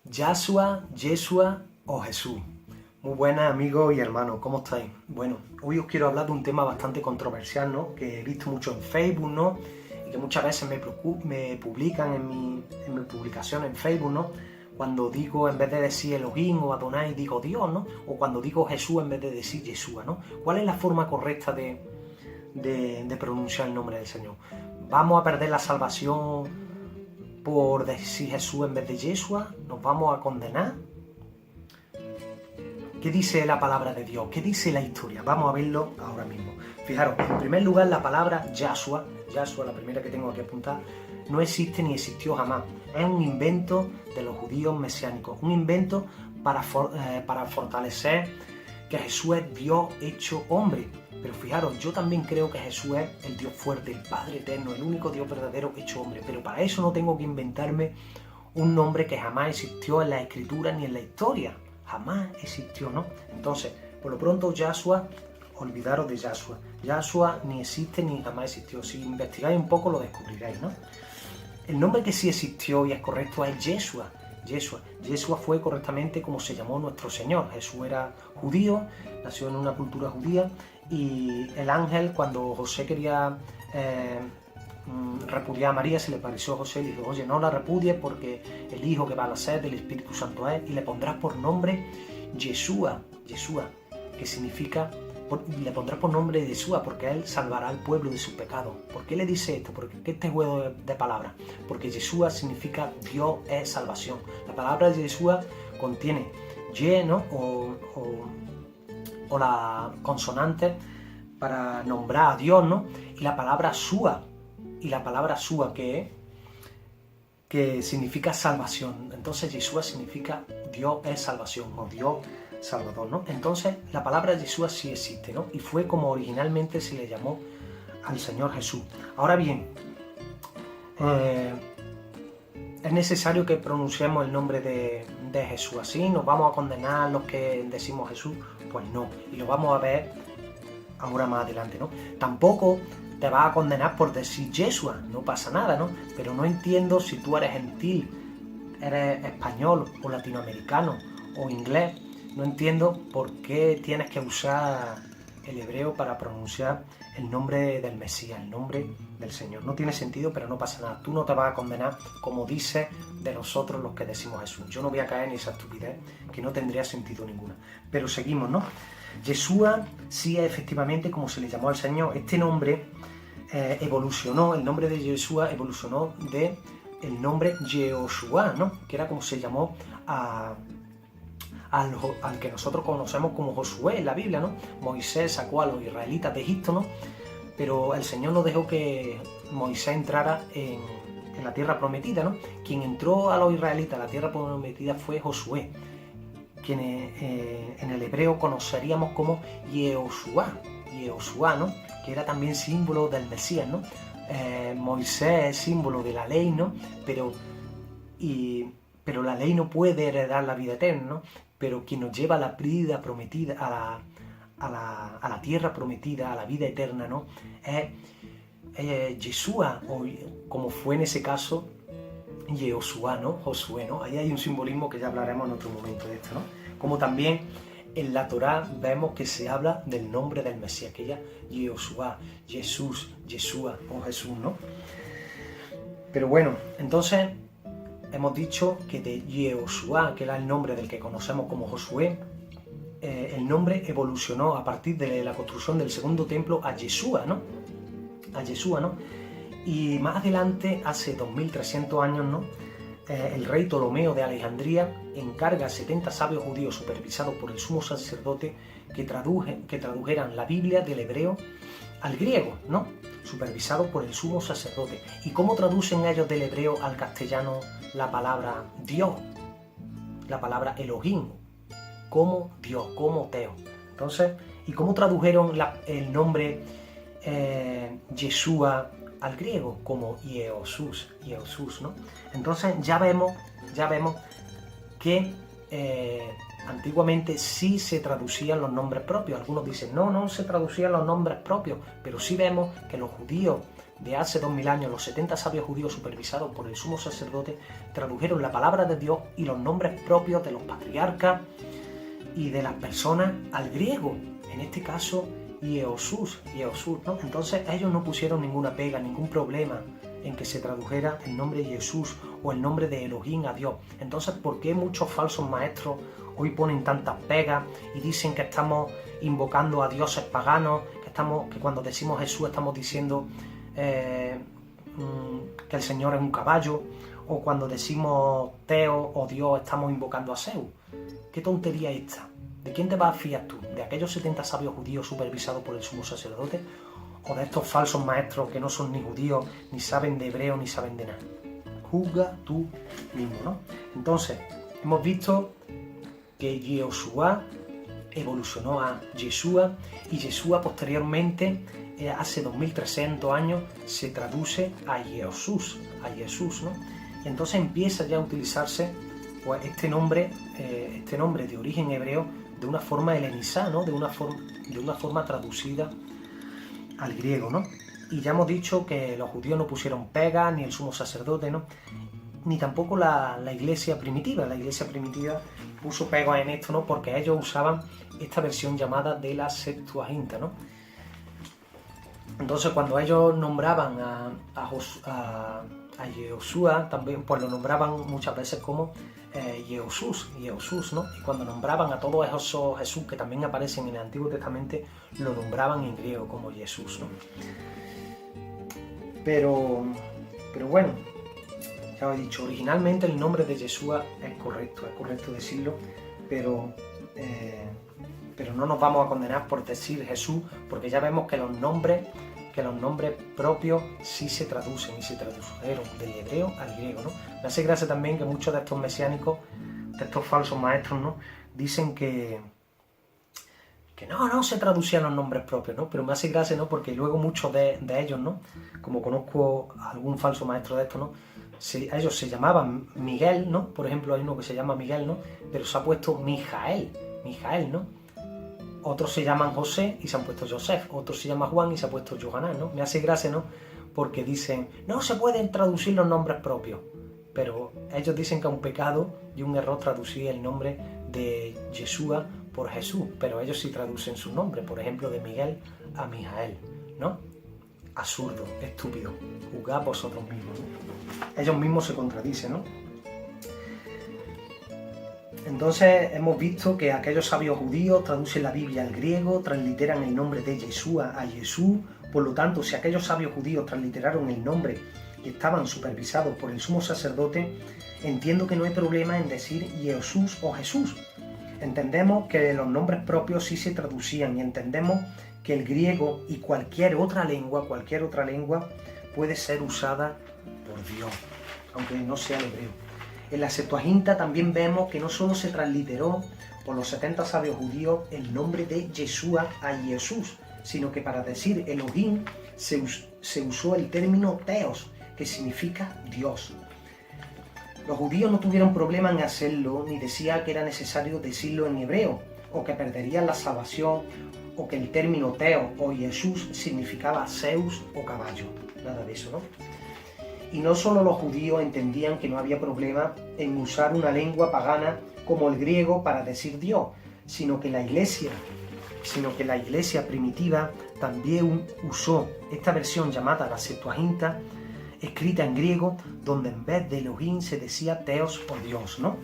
Yahshua, Yeshua o Jesús. Muy buenas amigos y hermanos, ¿cómo estáis? Bueno, hoy os quiero hablar de un tema bastante controversial, ¿no? Que he visto mucho en Facebook, ¿no? Y que muchas veces me publican en mi publicación en Facebook, ¿no? Cuando digo, en vez de decir Elohim o Adonai, digo Dios, ¿no? O cuando digo Jesús en vez de decir Yeshua, ¿no? ¿Cuál es la forma correcta de pronunciar el nombre del Señor? ¿Vamos a perder la salvación por decir Jesús en vez de Yeshua? ¿Nos vamos a condenar? ¿Qué dice la palabra de Dios? ¿Qué dice la historia? Vamos a verlo ahora mismo. Fijaros, en primer lugar, la palabra Yahshua, la primera que tengo aquí apuntada, no existe ni existió jamás. Es un invento de los judíos mesiánicos, un invento para fortalecer que Jesús es Dios hecho hombre. Pero fijaros, yo también creo que Jesús es el Dios fuerte, el Padre eterno, el único Dios verdadero hecho hombre. Pero para eso no tengo que inventarme un nombre que jamás existió en la escritura ni en la historia. Jamás existió, ¿no? Entonces, por lo pronto, Yahshua, olvidaros de Yahshua. Yahshua ni existe ni jamás existió. Si investigáis un poco lo descubriréis, ¿no? El nombre que sí existió y es correcto es Yeshua. Yeshua fue correctamente como se llamó nuestro Señor. Jesús era judío, nació en una cultura judía, y el ángel, cuando José quería repudiar a María, se le pareció a José y le dijo: oye, no la repudies porque el hijo que va a nacer del Espíritu Santo es, y le pondrás por nombre Yeshua, que significa, le pondrás por nombre Yeshua porque él salvará al pueblo de sus pecados. ¿Por qué le dice esto? ¿Por qué este juego de palabras? Porque Yeshua significa Dios es salvación. La palabra Yeshua contiene Ye, ¿no? o la consonante para nombrar a Dios, ¿no? Y la palabra Shua, que significa salvación. Entonces Yeshua significa Dios es salvación o Dios salvador, ¿no? Entonces la palabra Yeshua sí existe, ¿no? Y fue como originalmente se le llamó al Señor Jesús. Ahora bien, ¿es necesario que pronunciemos el nombre de Jesús así? ¿Nos vamos a condenar los que decimos Jesús? Pues no, y lo vamos a ver ahora más adelante, ¿no? Tampoco te vas a condenar por decir Yeshua, no pasa nada, ¿no? Pero no entiendo si tú eres gentil, eres español o latinoamericano o inglés, no entiendo por qué tienes que usar el hebreo para pronunciar el nombre del Mesías, el nombre del Señor. No tiene sentido, pero no pasa nada. Tú no te vas a condenar como dice de nosotros los que decimos Jesús. Yo no voy a caer en esa estupidez que no tendría sentido ninguna. Pero seguimos, ¿no? Yeshua sí es efectivamente como se le llamó al Señor. Este nombre evolucionó, el nombre de Yeshua evolucionó de el nombre Yehoshua, ¿no? Que era como se llamó al que nosotros conocemos como Josué en la Biblia, ¿no? Moisés sacó a los israelitas de Egipto, ¿no? Pero el Señor no dejó que Moisés entrara en la tierra prometida, ¿no? Quien entró a los israelitas a la tierra prometida fue Josué, quien en el hebreo conoceríamos como Yehoshua, ¿no? Que era también símbolo del Mesías, ¿no? Moisés es símbolo de la ley, ¿no? Pero la ley no puede heredar la vida eterna, ¿no? Pero quien nos lleva a la vida prometida, a la tierra prometida, a la vida eterna, ¿no? Es Yeshua, o como fue en ese caso Yehoshua, ¿no? Josué, ¿no? Ahí hay un simbolismo que ya hablaremos en otro momento de esto, ¿no? Como también en la Torá vemos que se habla del nombre del Mesías, que ya Yehoshua, Jesús, Yeshua o Jesús, ¿no? Pero bueno, entonces hemos dicho que de Yehoshua, que era el nombre del que conocemos como Josué, el nombre evolucionó a partir de la construcción del segundo templo a Yeshua, ¿no? Y más adelante, hace 2300 años, ¿no? El rey Ptolomeo de Alejandría encarga a 70 sabios judíos supervisados por el sumo sacerdote que tradujeran la Biblia del hebreo al griego, ¿no? Supervisados por el sumo sacerdote. ¿Y cómo traducen ellos del hebreo al castellano la palabra Dios? La palabra Elohim, como Dios, como Teo. Entonces, ¿y cómo tradujeron el nombre Yeshua al griego? Como Yehoshus, ¿no? Entonces ya vemos que antiguamente sí se traducían los nombres propios. Algunos dicen, no se traducían los nombres propios, pero sí vemos que los judíos de hace 2000 años, los 70 sabios judíos supervisados por el sumo sacerdote tradujeron la palabra de Dios y los nombres propios de los patriarcas y de las personas al griego, en este caso Iehosus, ¿no? Entonces ellos no pusieron ninguna pega, ningún problema en que se tradujera el nombre Jesús o el nombre de Elohim a Dios. Entonces, ¿por qué muchos falsos maestros hoy ponen tantas pegas y dicen que estamos invocando a dioses paganos, que cuando decimos Jesús estamos diciendo que el Señor es un caballo, o cuando decimos Teo o Dios estamos invocando a Zeus? ¿Qué tontería es esta? ¿De quién te vas a fiar tú? ¿De aquellos 70 sabios judíos supervisados por el sumo sacerdote? ¿O de estos falsos maestros que no son ni judíos, ni saben de hebreo, ni saben de nada? Juzga tú mismo, ¿no? Entonces, hemos visto que Yehoshua evolucionó a Yeshua, y Yeshua posteriormente, hace 2300 años, se traduce a Jesús, ¿no? Y entonces empieza ya a utilizarse pues, este nombre de origen hebreo de una forma helenizada, ¿no? De una forma traducida al griego, ¿no? Y ya hemos dicho que los judíos no pusieron pega, ni el sumo sacerdote, ¿no? Ni tampoco la iglesia primitiva. La iglesia primitiva puso pega en esto, ¿no? Porque ellos usaban esta versión llamada de la Septuaginta, ¿no? Entonces, cuando ellos nombraban a Yehoshua, también pues lo nombraban muchas veces como Jesús, ¿no? Y cuando nombraban a todos esos Jesús que también aparecen en el Antiguo Testamento, lo nombraban en griego como Jesús, ¿no? Pero bueno, ya os he dicho, originalmente el nombre de Yeshua es correcto decirlo, pero no nos vamos a condenar por decir Jesús, porque ya vemos que los nombres propios sí se traducen y se tradujeron del hebreo al griego, ¿no? Me hace gracia también que muchos de estos mesiánicos, de estos falsos maestros, ¿no? Dicen que no se traducían los nombres propios, ¿no? Pero me hace gracia, ¿no? Porque luego muchos de ellos, ¿no? Como conozco a algún falso maestro de estos, ¿no? Ellos se llamaban Miguel, ¿no? Por ejemplo, hay uno que se llama Miguel, ¿no? Pero se ha puesto Mijael, ¿no? Otros se llaman José y se han puesto Joseph. Otros se llaman Juan y se ha puesto Johanán, ¿no? Me hace gracia, ¿no? Porque dicen, no se pueden traducir los nombres propios. Pero ellos dicen que es un pecado y un error traducir el nombre de Yeshua por Jesús. Pero ellos sí traducen su nombre. Por ejemplo, de Miguel a Mijael, ¿no? Absurdo, estúpido. Juzgad vosotros mismos, ¿no? Ellos mismos se contradicen, ¿no? Entonces hemos visto que aquellos sabios judíos traducen la Biblia al griego, transliteran el nombre de Yeshua a Jesús. Por lo tanto, si aquellos sabios judíos transliteraron el nombre y estaban supervisados por el sumo sacerdote, entiendo que no hay problema en decir Jesús o Jesús. Entendemos que los nombres propios sí se traducían y entendemos que el griego y cualquier otra lengua puede ser usada por Dios, aunque no sea el hebreo. En la Septuaginta también vemos que no solo se transliteró por los 70 sabios judíos el nombre de Yeshua a Jesús, sino que para decir Elohim se usó el término Theos, que significa Dios. Los judíos no tuvieron problema en hacerlo, ni decía que era necesario decirlo en hebreo, o que perderían la salvación, o que el término Theos o Jesús significaba Zeus o caballo. Nada de eso, ¿no? Y no solo los judíos entendían que no había problema en usar una lengua pagana como el griego para decir Dios, sino que la iglesia primitiva también usó esta versión llamada la Septuaginta, escrita en griego, donde en vez de Elohim se decía Theos o Dios, ¿no?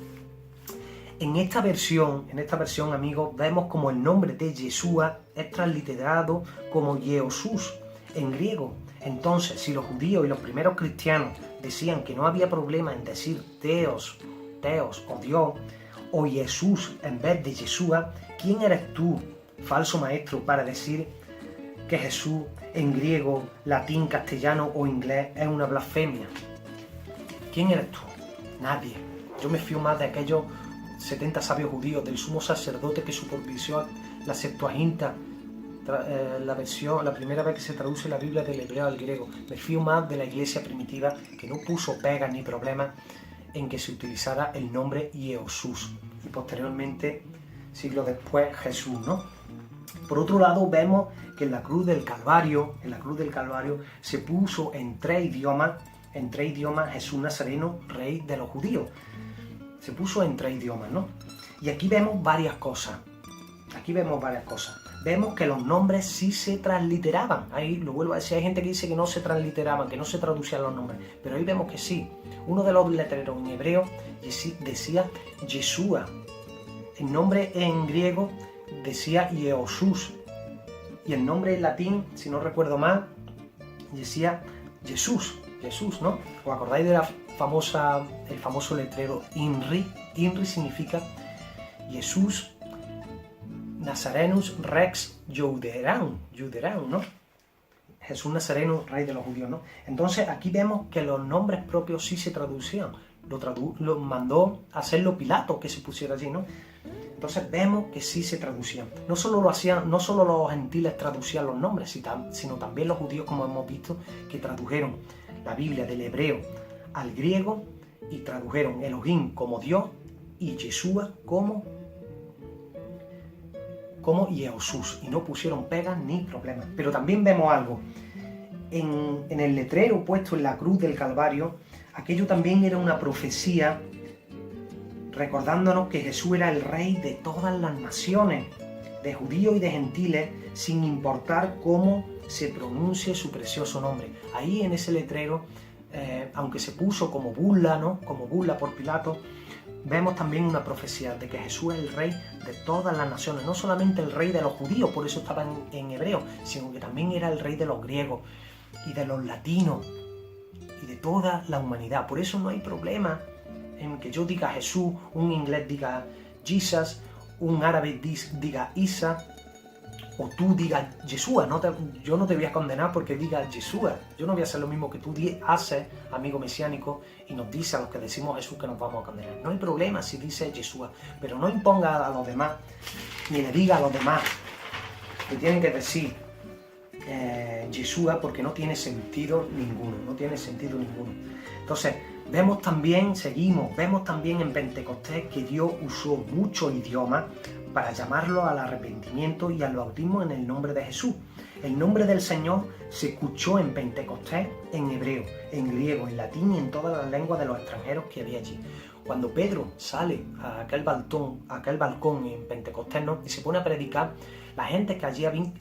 En esta versión, amigos, vemos como el nombre de Yeshua es transliterado como Jesús en griego. Entonces, si los judíos y los primeros cristianos decían que no había problema en decir Theos o Dios, o Jesús en vez de Yeshua, ¿quién eres tú, falso maestro, para decir que Jesús en griego, latín, castellano o inglés es una blasfemia? ¿Quién eres tú? Nadie. Yo me fío más de aquellos 70 sabios judíos, del sumo sacerdote que supervisó la Septuaginta, la primera vez que se traduce la Biblia del hebreo al griego. Me fío más de la iglesia primitiva, que no puso pegas ni problemas en que se utilizara el nombre Jesús y posteriormente, siglos después, Jesús, ¿no? Por otro lado, vemos que en la cruz del Calvario, se puso en tres idiomas Jesús Nazareno, Rey de los judíos. Se puso en tres idiomas, ¿no? Y aquí vemos varias cosas. Vemos que los nombres sí se transliteraban. Ahí lo vuelvo a decir, hay gente que dice que no se transliteraban, que no se traducían los nombres. Pero ahí vemos que sí. Uno de los letreros en hebreo decía Yeshua. El nombre en griego decía Ieosus. Y el nombre en latín, si no recuerdo mal, decía Jesús, ¿no? ¿Os acordáis de el famoso letrero INRI? INRI significa Jesús Nazarenus Rex Juderan, ¿no? Jesús Nazareno, Rey de los judíos, ¿no? Entonces aquí vemos que los nombres propios sí se traducían. Lo mandó a hacerlo Pilato, que se pusiera allí, ¿no? Entonces vemos que sí se traducían. No solo los gentiles traducían los nombres, sino también los judíos, como hemos visto, que tradujeron la Biblia del hebreo al griego y tradujeron Elohim como Dios y Yeshua como Ieosus, y no pusieron pegas ni problemas. Pero también vemos algo. En el letrero puesto en la cruz del Calvario, aquello también era una profecía recordándonos que Jesús era el Rey de todas las naciones, de judíos y de gentiles, sin importar cómo se pronuncie su precioso nombre. Ahí en ese letrero, aunque se puso como burla, ¿no? Como burla por Pilato, vemos también una profecía de que Jesús es el Rey de todas las naciones, no solamente el Rey de los judíos, por eso estaba en hebreo, sino que también era el Rey de los griegos y de los latinos y de toda la humanidad. Por eso no hay problema en que yo diga Jesús, un inglés diga Jesus, un árabe diga Isa, o tú digas Yeshua. Yo no te voy a condenar porque digas Yeshua. Yo no voy a hacer lo mismo que tú haces, amigo mesiánico, y nos dice a los que decimos Jesús que nos vamos a condenar. No hay problema si dice Yeshua, pero no imponga a los demás, ni le diga a los demás que tienen que decir Yeshua, porque no tiene sentido ninguno, Entonces, vemos también en Pentecostés que Dios usó muchos idiomas para llamarlo al arrepentimiento y al bautismo en el nombre de Jesús. El nombre del Señor se escuchó en Pentecostés en hebreo, en griego, en latín y en todas las lenguas de los extranjeros que había allí. Cuando Pedro sale a aquel balcón en Pentecostés, ¿no? Y se pone a predicar, la gente que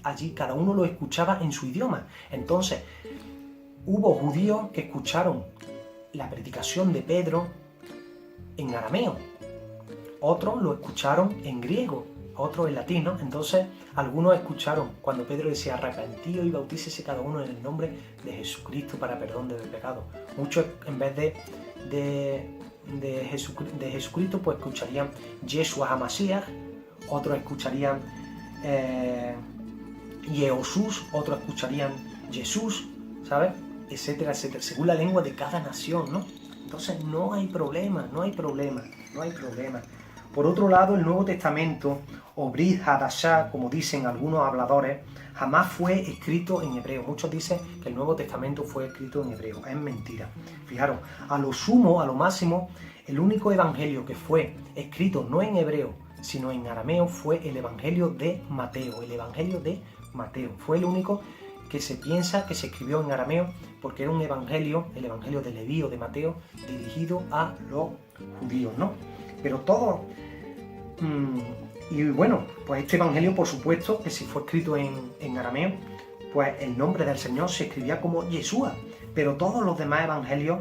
allí cada uno lo escuchaba en su idioma. Entonces, hubo judíos que escucharon la predicación de Pedro en arameo, otros lo escucharon en griego, otros en latín, ¿no? Entonces, algunos escucharon cuando Pedro decía arrepentíos y bautícese cada uno en el nombre de Jesucristo para perdón de pecados. Muchos, en vez de Jesucristo, pues escucharían Yeshua HaMashiach, otros escucharían Ieosus, otros escucharían Jesús, ¿sabes? Etcétera, etcétera, según la lengua de cada nación, ¿no? Entonces no hay problema. Por otro lado, el Nuevo Testamento, o Brit Hadashah, como dicen algunos habladores, jamás fue escrito en hebreo. Muchos dicen que el Nuevo Testamento fue escrito en hebreo. Es mentira. Fijaros, a lo máximo, el único evangelio que fue escrito no en hebreo, sino en arameo, fue el Evangelio de Mateo. Fue el único que se piensa que se escribió en arameo, porque era un evangelio, el Evangelio de Leví o de Mateo, dirigido a los judíos, ¿no? Pero todo... y bueno, pues este evangelio, por supuesto, que si fue escrito en arameo, pues el nombre del Señor se escribía como Yeshua. Pero todos los demás evangelios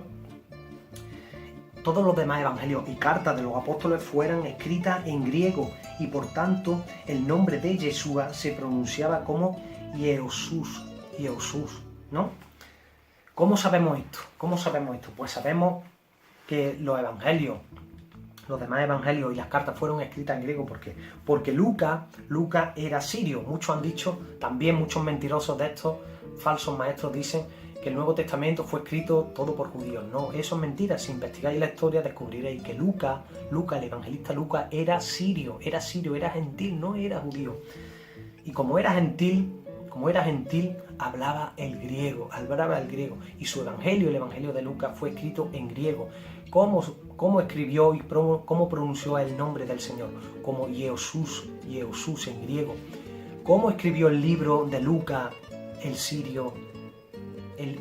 y cartas de los apóstoles fueran escritas en griego, y por tanto el nombre de Yeshua se pronunciaba como Ieosus, ¿no? ¿Cómo sabemos esto? Pues sabemos que los demás evangelios y las cartas fueron escritas en griego. Porque Lucas era sirio. Muchos han dicho, también muchos mentirosos de estos falsos maestros dicen que el Nuevo Testamento fue escrito todo por judíos. No, eso es mentira. Si investigáis la historia descubriréis que Lucas, el evangelista Lucas, era sirio, era gentil, no era judío. Y como era gentil, hablaba el griego. Y su evangelio, el evangelio de Lucas, fue escrito en griego. ¿Cómo escribió y cómo pronunció el nombre del Señor? Como Ieosus en griego. ¿Cómo escribió el libro de Lucas, el sirio?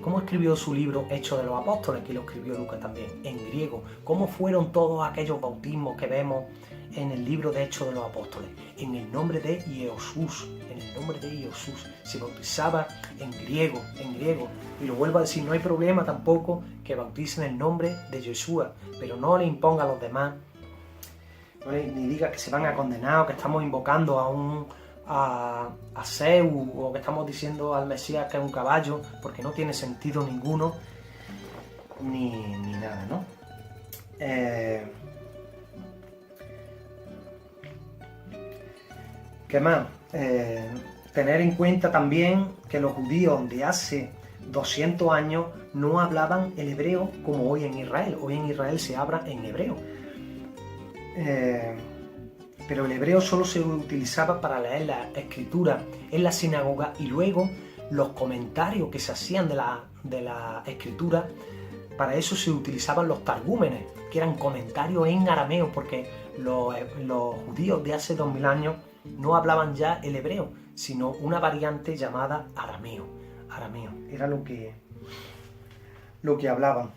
¿Cómo escribió su libro Hechos de los Apóstoles? Que lo escribió Lucas también, en griego. ¿Cómo fueron todos aquellos bautismos que vemos en el libro de Hechos de los Apóstoles? En el nombre de Jesús, en el nombre de Jesús. Se bautizaba en griego, en griego. Y lo vuelvo a decir, no hay problema tampoco que bauticen el nombre de Yeshua, pero no le imponga a los demás, ni diga que se van a condenar o que estamos invocando a Zeus o que estamos diciendo al Mesías que es un caballo, porque no tiene sentido ninguno ni nada, ¿no? ¿Qué más? Tener en cuenta también que los judíos de hace 200 años no hablaban el hebreo como hoy en Israel. Hoy en Israel se habla en hebreo. Pero el hebreo solo se utilizaba para leer la escritura en la sinagoga y luego los comentarios que se hacían de la escritura, para eso se utilizaban los targúmenes, que eran comentarios en arameo, porque los judíos de hace 2000 años no hablaban ya el hebreo, sino una variante llamada arameo. Arameo era lo que hablaban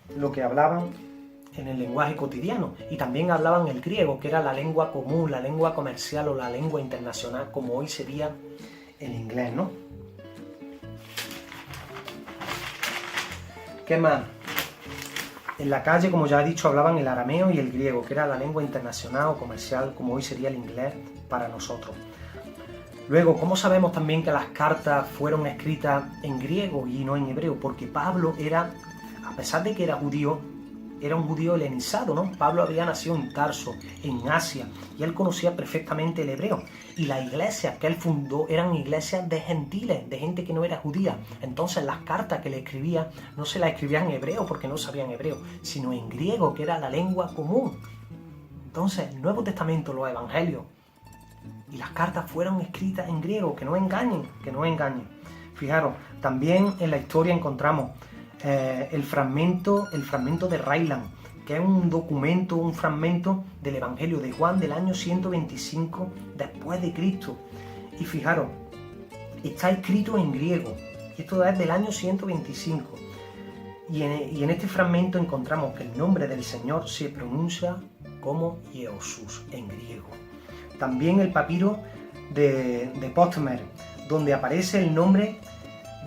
en el lenguaje cotidiano, y también hablaban el griego, que era la lengua común, la lengua comercial o la lengua internacional, como hoy sería el inglés, ¿no? ¿Qué más? En la calle, como ya he dicho, hablaban el arameo y el griego, que era la lengua internacional o comercial, como hoy sería el inglés para nosotros. Luego, ¿cómo sabemos también que las cartas fueron escritas en griego y no en hebreo? Porque Pablo era, a pesar de que era judío, era un judío helenizado, ¿no? Pablo había nacido en Tarso, en Asia, y él conocía perfectamente el hebreo. Y las iglesias que él fundó eran iglesias de gentiles, de gente que no era judía. Entonces las cartas que le escribía no se las escribían en hebreo porque no sabían hebreo, sino en griego, que era la lengua común. Entonces, el Nuevo Testamento, los evangelios y las cartas fueron escritas en griego, que no engañen, que no engañen. Fijaros, también en la historia encontramos el fragmento de Ryland, que es un documento, un fragmento del Evangelio de Juan del año 125 después de Cristo. Y fijaros, está escrito en griego, esto es del año 125. Y en este fragmento encontramos que el nombre del Señor se pronuncia como Jesús en griego. También el papiro de Postmer, donde aparece el nombre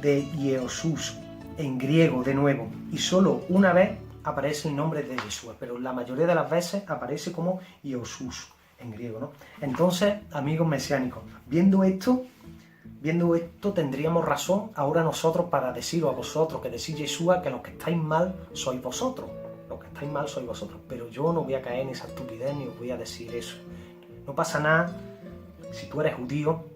de Jesús en griego de nuevo, y solo una vez aparece el nombre de Jesús, pero la mayoría de las veces aparece como Jesús en griego, ¿no? Entonces, amigos mesiánicos, viendo esto tendríamos razón ahora nosotros para deciros a vosotros, que decís Yeshua, que los que estáis mal sois vosotros, los que estáis mal sois vosotros, pero yo no voy a caer en esa estupidez ni os voy a decir eso. No pasa nada si tú eres judío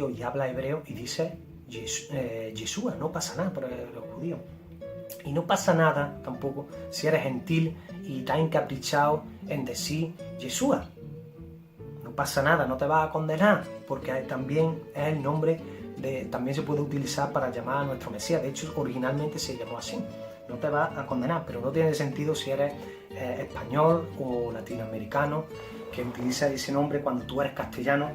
y hablas hebreo y dices Yeshua, no pasa nada para los judíos. Y no pasa nada tampoco si eres gentil y estás encaprichado en decir Yeshua. No pasa nada, no te vas a condenar, porque también es el nombre también se puede utilizar para llamar a nuestro Mesías. De hecho, originalmente se llamó así. No te vas a condenar, pero no tiene sentido si eres español o latinoamericano, que utiliza ese nombre cuando tú eres castellano,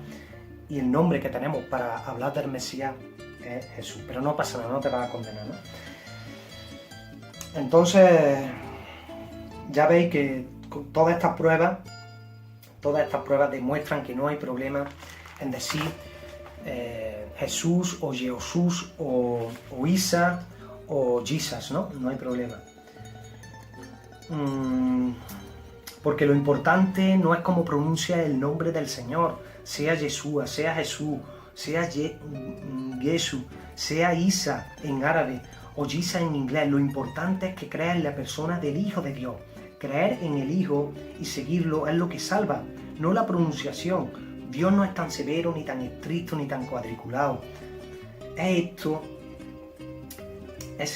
y el nombre que tenemos para hablar del Mesías es Jesús. Pero no pasa nada, no te vas a condenar, ¿no? Entonces, ya veis que todas estas pruebas demuestran que no hay problema en decir Jesús o Jesús o Isa o Jesus, ¿no? No hay problema. Porque lo importante no es cómo pronuncia el nombre del Señor, sea Yeshua, sea Jesús, sea Jesús, sea Isa en árabe o Jesus en inglés. Lo importante es que creas en la persona del Hijo de Dios. Creer en el Hijo y seguirlo es lo que salva, no la pronunciación. Dios no es tan severo, ni tan estricto, ni tan cuadriculado. Es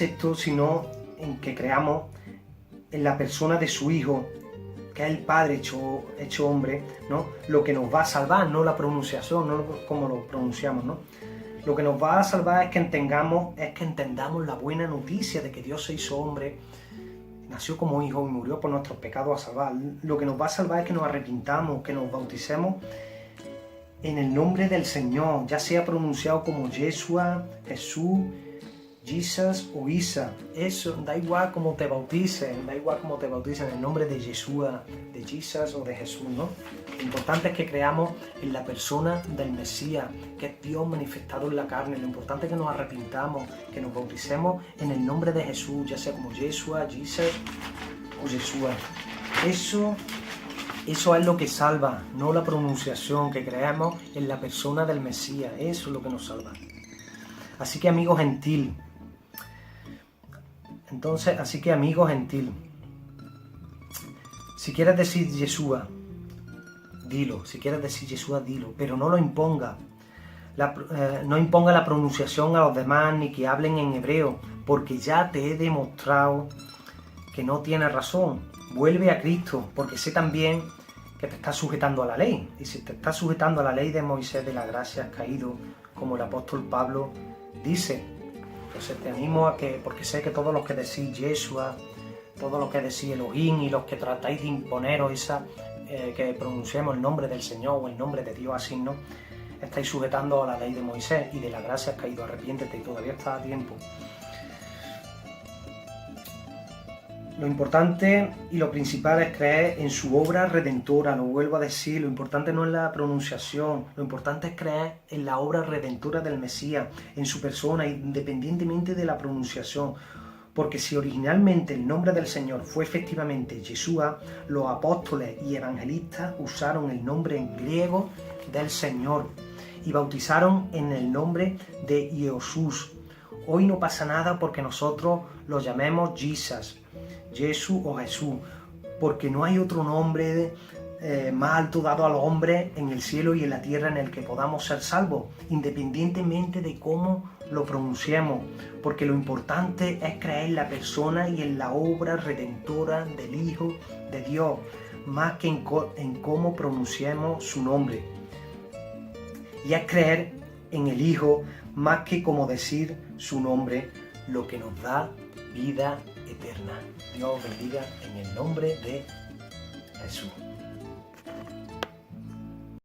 esto, sino en que creamos en la persona de su Hijo, que es el Padre hecho hombre, ¿no? Lo que nos va a salvar, no la pronunciación, no como lo pronunciamos, ¿no? Lo que nos va a salvar es que entendamos la buena noticia de que Dios se hizo hombre, nació como hijo y murió por nuestros pecados a salvar. Lo que nos va a salvar es que nos arrepintamos, que nos bauticemos en el nombre del Señor, ya sea pronunciado como Yeshua, Jesús, Jesus o Isa. Eso, da igual como te bauticen, en el nombre de Yeshua, de Jesus o de Jesús, ¿no? Lo importante es que creamos en la persona del Mesías, que es Dios manifestado en la carne. Lo importante es que nos arrepintamos, que nos bauticemos en el nombre de Jesús, ya sea como Yeshua, Jesus o Yeshua. Eso es lo que salva, no la pronunciación, que creamos en la persona del Mesías. Eso es lo que nos salva. Así que amigo gentil, si quieres decir Yeshua, dilo. Si quieres decir Yeshua, dilo, pero no lo imponga. No imponga la pronunciación a los demás ni que hablen en hebreo, porque ya te he demostrado que no tienes razón. Vuelve a Cristo, porque sé también que te estás sujetando a la ley. Y si te estás sujetando a la ley de Moisés de la gracia, has caído, como el apóstol Pablo dice. Entonces te animo a que, porque sé que todos los que decís Yeshua, todos los que decís Elohim y los que tratáis de imponeros que pronunciemos el nombre del Señor o el nombre de Dios así, ¿no? Estáis sujetando a la ley de Moisés y de la gracia has caído. Arrepiéntete y todavía está a tiempo. Lo importante y lo principal es creer en su obra redentora, lo vuelvo a decir. Lo importante no es la pronunciación, lo importante es creer en la obra redentora del Mesías, en su persona, independientemente de la pronunciación. Porque si originalmente el nombre del Señor fue efectivamente Yeshua, los apóstoles y evangelistas usaron el nombre en griego del Señor y bautizaron en el nombre de Jesús. Hoy no pasa nada porque nosotros lo llamemos Jesus, Jesús o Jesús, porque no hay otro nombre más alto dado al hombre en el cielo y en la tierra en el que podamos ser salvos, independientemente de cómo lo pronunciemos, porque lo importante es creer en la persona y en la obra redentora del Hijo de Dios, más que en cómo pronunciemos su nombre. Y es creer en el Hijo más que como decir su nombre, lo que nos da vida eterna. Dios bendiga en el nombre de Jesús.